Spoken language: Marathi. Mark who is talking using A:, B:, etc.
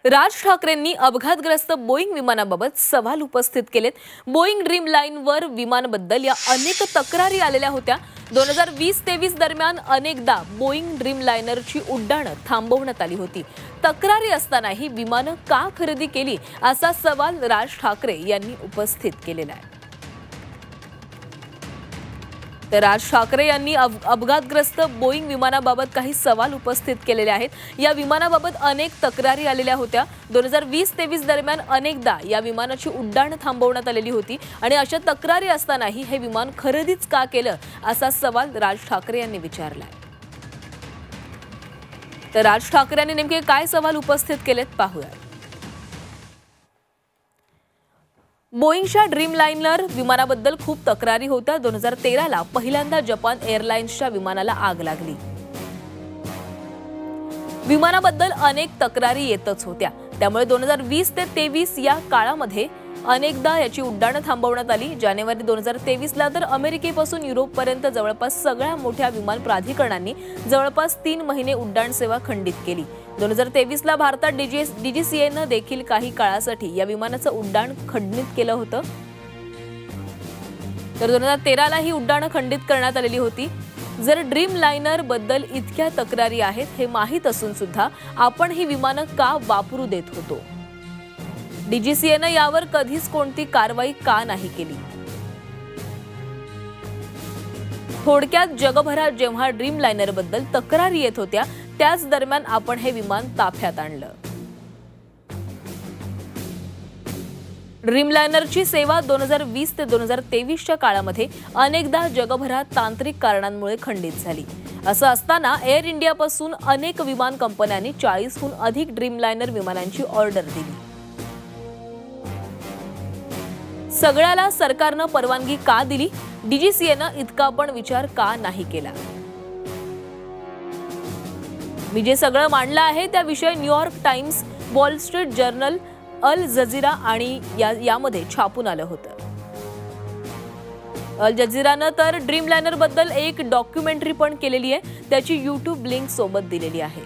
A: राज ठाकरेंनी अपघातग्रस्त बोईंग विमानाबाबत सवाल उपस्थित केलेत। बोईंग ड्रीम लाईनवर विमानाबद्दल या अनेक तक्रारी आलेल्या होत्या। 2020-23 दरम्यान अनेकदा बोईंग ड्रीम लाइनरची उड्डाणं थांबवण्यात आली होती। तक्रारी असतानाही विमानं का खरेदी केली असा सवाल राज ठाकरे यांनी उपस्थित केलेला आहे। तर राज ठाकरे यांनी अपघातग्रस्त बोईंग विमानाबाबत काही सवाल उपस्थित केलेले आहेत। या विमानाबाबत अनेक तक्रारी आलेल्या होत्या। 2020-23 दरम्यान अनेकदा या विमानाची उड्डाण थांबवण्यात आलेली होती आणि अशा तक्रारी असतानाही हे विमान खरेदीच का केलं असा सवाल राज ठाकरे यांनी विचारला आहे। तर राज ठाकरे यांनी नेमके काय सवाल उपस्थित केलेत पाहूया। बोईंगच्या ड्रीम लाइनर विमानाबद्दल खूप तक्रारी होत्या। 2013 ला पहिल्यांदा जपान एअरलाइन्सच्या विमानाला आग लागली। विमानाबद्दल अनेक तक्रारी येतच होत्या। त्यामुळे 2020 ते 23 या काळामध्ये अनेकदा याची उड्डाणं थांबवण्यात आली। जानेवारी 2023 ला तर अमेरिकेपासून युरोपपर्यंत जवळपास सगळ्या मोठ्या विमान प्राधिकरणांनी जवळपास 3 महिने उड्डाण सेवा खंडित केली। 2023 ला भारतात डीजीसीएनं देखील काही काळासाठी या विमानाचं उड्डाण खंडित केलं होतं। तर 2013 ला ही उड्डाणं खंडित करण्यात आलेली होती। जर ड्रीम लाइनर बद्दल इतक्या तक्रारी आहेत हे माहीत असून सुद्धा आपण ही विमानं का वापरू देत होतो? डीजीसीएनं यावर कधीच कोणती कारवाई का नाही केली? थोडक्यात जगभरात जेव्हा ड्रीम लाइनर बद्दल तक्रारी येत होत्या त्याच दरम्यान आपण हे विमान ताफ्यात आणलं। ड्रीम लाइनरची सेवा 2020 ते 2023 च्या काळामध्ये अनेकदा जगभरात तांत्रिक कारणांमुळे खंडित झाली। असं असताना एअर इंडियापासून अनेक विमान कंपन्यांनी 40हून अधिक ड्रीम लाइनर विमानांची ऑर्डर दिली। सगळ्याला सरकारनं परवानगी का दिली? डीजीसीएनं इतका पण विचार का नाही केला? मी जे सगळं मांडलं आहे त्याविषयी New York Times, Wall Street Journal, Al Jazeera आणि यामध्ये छापून आलं होतं। अल जझीरानं तर ड्रीम लाइनर बद्दल एक डॉक्युमेंटरी पण केलेली आहे। त्याची YouTube लिंक सोबत दिलेली आहे।